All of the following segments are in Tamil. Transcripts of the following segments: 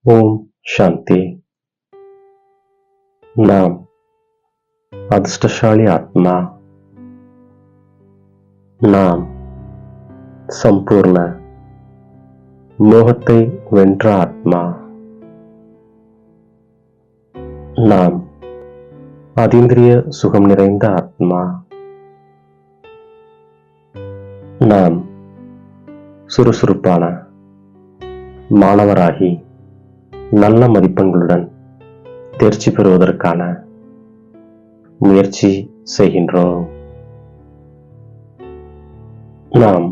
ஓம் சாந்தி. நாம் அதிர்ஷ்டசாலி ஆத்மா. நாம் சம்பூர்ண மோகத்தை வென்ற ஆத்மா. நாம் அதீந்திரிய சுகம் நிறைந்த ஆத்மா. நாம் சுறுசுறுப்பான மாணவராகி நல்ல மதிப்பெண்களுடன் தேர்ச்சி பெறுவதற்கான முயற்சி செய்கின்றோம். நாம்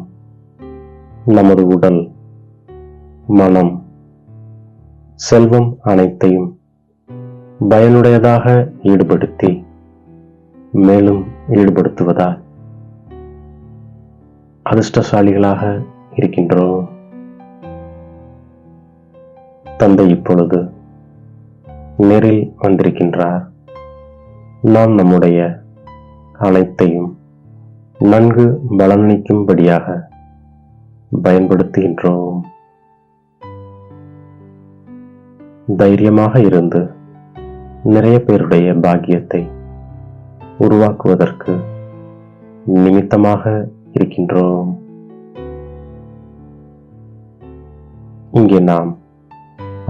நமது உடல், மனம், செல்வம் அனைத்தையும் பயனுடையதாக ஈடுபடுத்தி மேலும் ஈடுபடுத்துவதால் அதிர்ஷ்டசாலிகளாக இருக்கின்றோம். தந்தை இப்பொழுது நேரில் வந்திருக்கின்றார். நாம் நம்முடைய அனைத்தையும் நன்கு பலனளிக்கும்படியாக பயன்படுத்துகின்றோம். தைரியமாக இருந்து நிறைய பேருடைய பாக்கியத்தை உருவாக்குவதற்கு நிமித்தமாக இருக்கின்றோம். இங்கே நாம்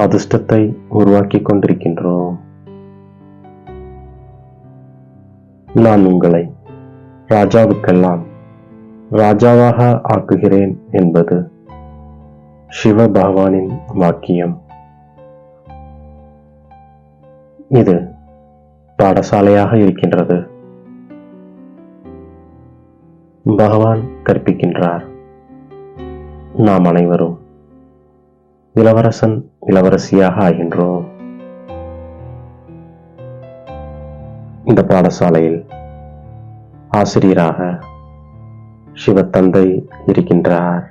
அதிர்ஷ்டத்தை உருவாக்கி கொண்டிருக்கின்றோம். நான் உங்களை ராஜாவுக்கெல்லாம் ராஜாவாக ஆக்குகிறேன் என்பது சிவ பகவானின் வாக்கியம். இது பாடசாலையாக இருக்கின்றது. பகவான் கற்பிக்கின்றார். நாம் அனைவரும் இளவரசன் இளவரசியாக ஆகின்றோம். இந்த பாடசாலையில் ஆசிரியராக சிவத்தந்தை இருக்கின்றார்.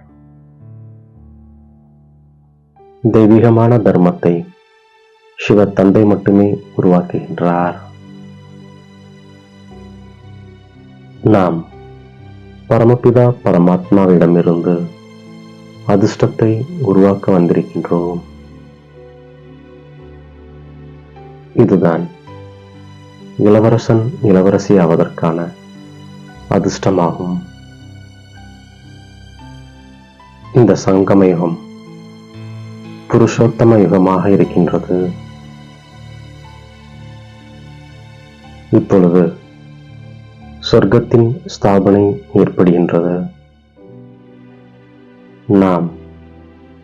தெய்வீகமான தர்மத்தை சிவத்தந்தை மட்டுமே உருவாக்குகின்றார். நாம் பரமபிதா பரமாத்மாவிடமிருந்து அதிர்ஷ்டத்தை உருவாக்க வந்திருக்கின்றோம். இதுதான் இளவரசன் இளவரசி ஆவதற்கான அதிர்ஷ்டமாகும். இந்த சங்கம யுகம் புருஷோத்தம யுகமாக இருக்கின்றது. இப்பொழுது சொர்க்கத்தின் ஸ்தாபனை ஏற்படுகின்றது. நாம்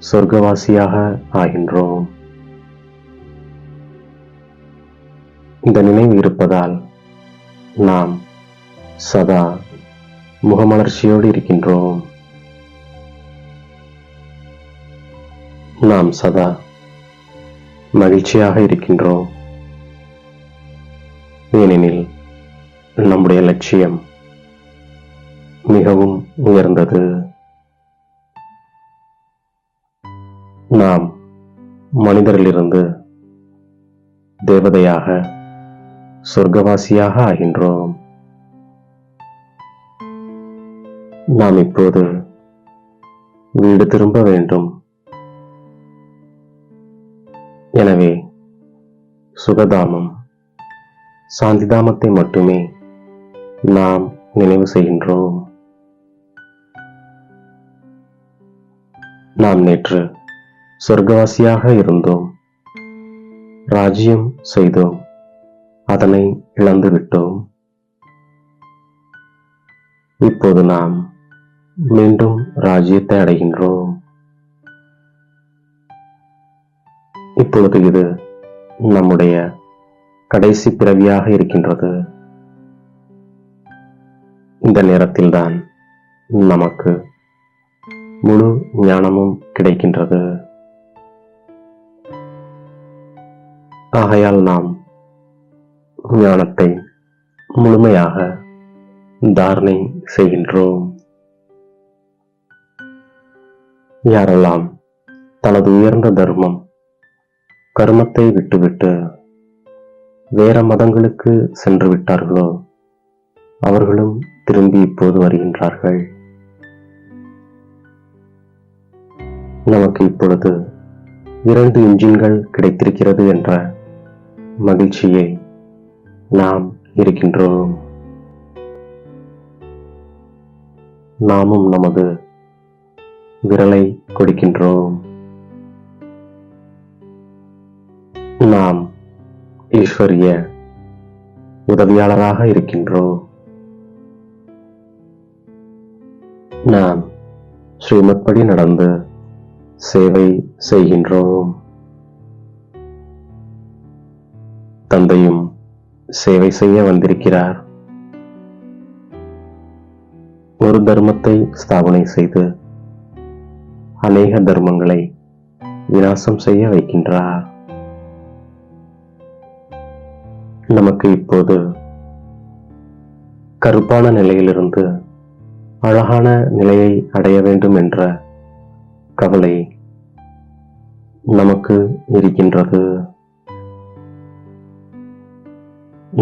சொர்க்கவாசியாக ஆகின்றோம். இந்த நினைவு இருப்பதால் நாம் சதா முகமலர்ச்சியோடு இருக்கின்றோம். நாம் சதா மகிழ்ச்சியாக இருக்கின்றோம். ஏனெனில் நம்முடைய லட்சியம் மிகவும் உயர்ந்தது. நாம் மனிதரிலிருந்து தேவதையாக சொர்க்கவாசியாக ஆகின்றோம். நாம் இப்போது வீடு திரும்ப வேண்டும். எனவே சுகதாமம், சாந்திதாமத்தை மட்டுமே நாம் நினைவு செய்கின்றோம். நாம் நேற்று சொர்க்கவாசியாக இருந்தோம். ராஜ்யம் செய்தோம். அதனை இழந்து விட்டோம். இப்போது நாம் மீண்டும் ராஜ்யத்தை அடைகின்றோம். இப்பொழுது இது நம்முடைய கடைசி பிறவியாக இருக்கின்றது. இந்த நேரத்தில்தான் நமக்கு முழு ஞானமும் கிடைக்கின்றது. ஆகையால் நாம் ஞானத்தை முழுமையாக தாரணை செய்கின்றோம். யாரெல்லாம் தனது உயர்ந்த தர்மம் கர்மத்தை விட்டுவிட்டு வேற மதங்களுக்கு சென்று விட்டார்களோ அவர்களும் திரும்பி இப்போது வருகின்றார்கள். நமக்கு இப்பொழுது 2 இன்ஜின்கள் கிடைத்திருக்கிறது என்ற மகிழ்ச்சியை நாம் இருக்கின்றோம். நாமும் நமது விரலை கொடுக்கின்றோம். நாம் ஈஸ்வரிய உதவியாளராக இருக்கின்றோம். நாம் ஸ்ரீமத் படி நடந்து சேவை செய்கின்றோம். தந்தையும் சேவை செய்ய வந்திருக்கிறார். ஒரு தர்மத்தை ஸ்தாபனை செய்து அநேக தர்மங்களை விநாசம் செய்ய வைக்கின்றார். நமக்கு இப்போது கருப்பான நிலையிலிருந்து அழகான நிலையை அடைய வேண்டும் என்ற கவலை நமக்கு இருக்கின்றது.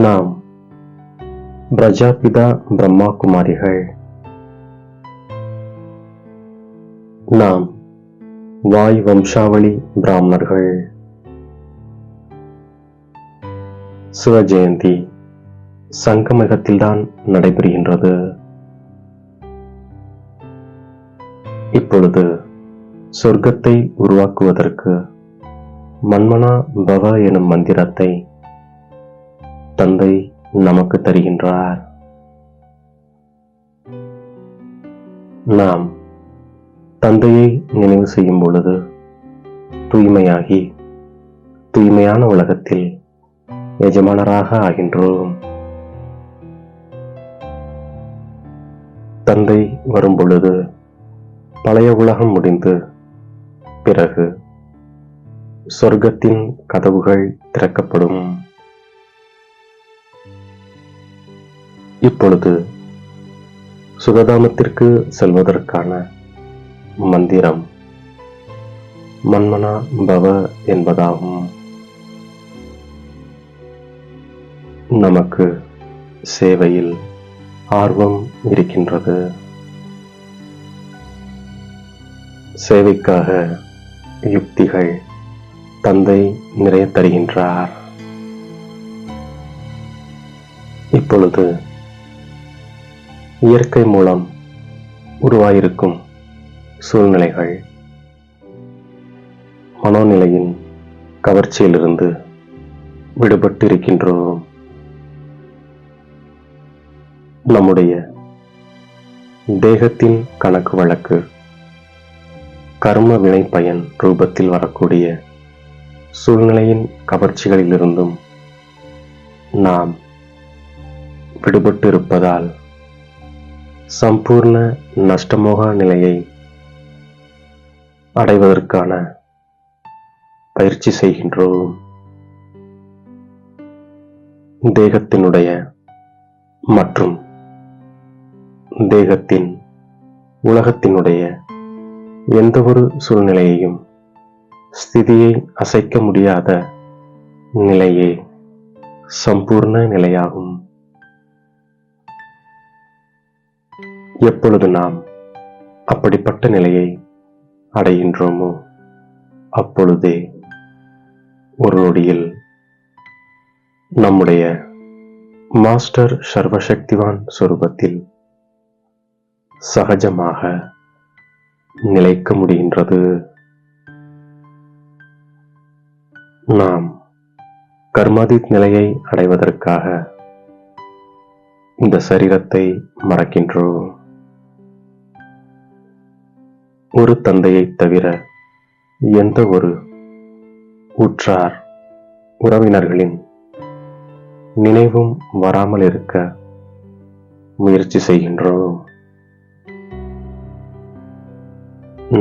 நாம் பிரஜாபிதா பிரம்மா குமாரிகள். நாம் வாய் வம்சாவளி பிராமணர்கள். சிவஜெயந்தி சங்கமகத்தில்தான் நடைபெறுகின்றது. இப்பொழுது சொர்க்கத்தை உருவாக்குவதற்கு மன்மனா பவ எனும் மந்திரத்தை தந்தை நமக்கு தருகின்றார். நாம் தந்தையை நினைவு செய்யும் பொழுது தூய்மையாகி தூய்மையான உலகத்தில் எஜமானராக ஆகின்றோம். தந்தை வரும் பொழுது பழைய உலகம் முடிந்து பிறகு சொர்க்கத்தின் கதவுகள் திறக்கப்படும். இப்பொழுது சுகதாமத்திற்கு செல்வதற்கான மந்திரம் மன்மனா பவ என்பதாகும். நமக்கு சேவையில் ஆர்வம் இருக்கின்றது. சேவைக்காக யுக்திகள் தந்தை நிறைய தருகின்றார். இப்பொழுது இயற்கை மூலம் உருவாயிருக்கும் சூழ்நிலைகள் மனோநிலையின் கவர்ச்சியிலிருந்து விடுபட்டு இருக்கின்றோம். நம்முடைய தேகத்தின் கணக்கு வழக்கு கர்ம வினை பயன் ரூபத்தில் வரக்கூடிய சூழ்நிலையின் கவர்ச்சிகளிலிருந்தும் நாம் விடுபட்டு இருப்பதால் சம்பூர்ண நஷ்டமோக நிலையை அடைவதற்கான பயிற்சி செய்கின்றோம். தேகத்தினுடைய மற்றும் தேகத்தின் உலகத்தினுடைய எந்த ஒரு சூழ்நிலையையும் ஸ்திதியை அசைக்க முடியாத நிலையே சம்பூர்ண நிலையாகும். எப்பொழுது நாம் அப்படிப்பட்ட நிலையை அடைகின்றோமோ அப்பொழுதே ஒரு நொடியில் நம்முடைய மாஸ்டர் சர்வசக்திவான் சொரூபத்தில் சகஜமாக நிலைக்க முடிகின்றது. நாம் கர்மாதீத் நிலையை அடைவதற்காக இந்த சரீரத்தை மறக்கின்றோம். ஒரு தந்தையை தவிர எந்த ஒரு உற்றார் உறவினர்களின் நினைவும் வராமல் இருக்க முயற்சி செய்கின்றோம்.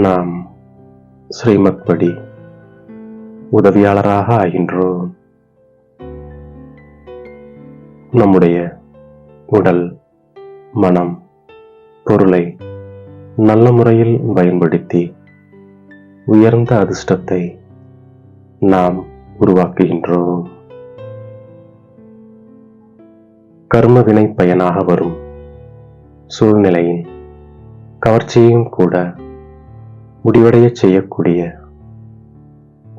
நாம் ஸ்ரீமத் படி உதவியாளராக ஆகின்றோம். நம்முடைய உடல், மனம், பொருளை நல்ல முறையில் பயன்படுத்தி உயர்ந்த அதிர்ஷ்டத்தை நாம் உருவாக்குகின்றோம். கர்ம வினை பயனாக வரும் சூழ்நிலையின் கவர்ச்சியையும் கூட முடிவடைய செய்யக்கூடிய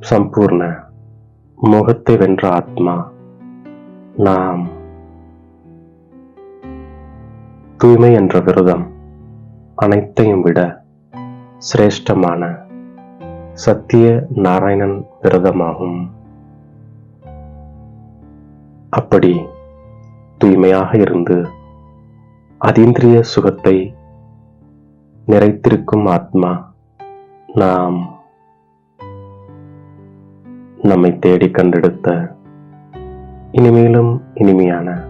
சம்பூர்ண மோகத்தை வென்ற ஆத்மா நாம். தூய்மை என்ற விரதம் அனைத்தையும் விட சிரேஷ்டமான சத்திய நாராயணன் விரதமாகும். அப்படி தூய்மையாக இருந்து அதீந்திரிய சுகத்தை நிறைத்திருக்கும் ஆத்மா நாம். நம்மை தேடி கண்டெடுத்த இனிமேலும் இனிமையான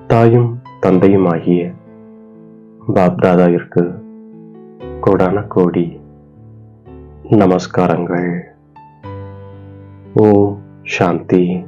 தாயும் தந்தையுமாகிய பாப்தாதாவிற்கு கோடான கோடி நமஸ்காரங்கள். ஓம் சாந்தி.